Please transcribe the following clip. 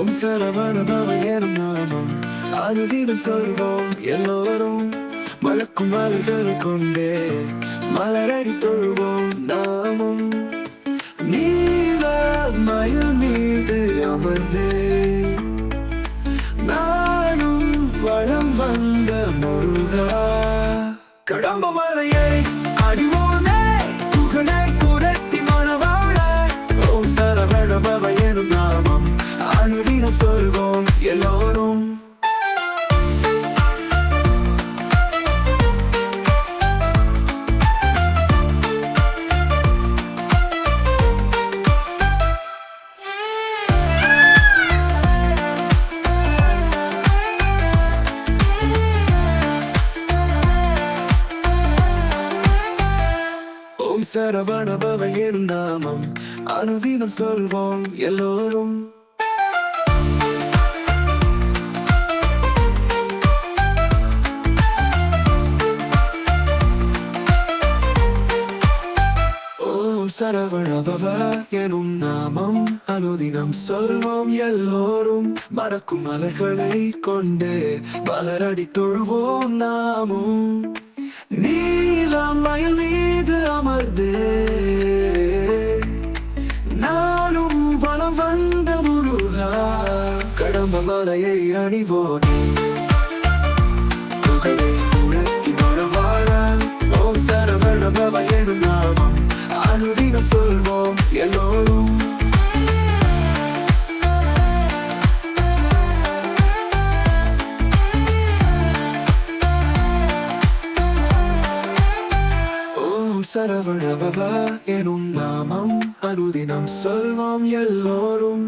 ஓம் சரவண பவ எனும் நாமம் அனுதினம் சொல்வோம் எல்லோரும். மலக்கும் மலர்களை கொண்டே மலரடி தொழுவோம் நாமும். நீல மயில் மீது அமர்ந்தே நானும் வளம் வந்த முருகா. கடம்ப மலையை அடிவோனே புகழை புரட்டி மனவாழ. ஓம் சரவண பவ எனும் நாமம் அனுதினம் சொல்வோம் எல்லோரும். ஓம் சரவண பவ எனும் நாமம் அனுதினம் சொல்வோம் எல்லோரும். ஓம் சரவண பவ எனும் நாமம் அனுதினம் சொல்வோம் எல்லோரும். மறக்கும் மலர்களை கொண்டு மலரடி தொழுவோம் நாமும். நீலம் மயில் மீது அமர்ந்தே நானும் வளம் வந்த முருகா. கடம்ப மலையை அணிவோனே புகழை புரட்டி மனவாழ. ஓம் சரவண பவ எனும் நாமம் அனுதினம் சொல்வோம் எல்லோரும். சரவண பவ எனும் நாமம் அனுதினம் சொல்வோம் எல்லோரும்.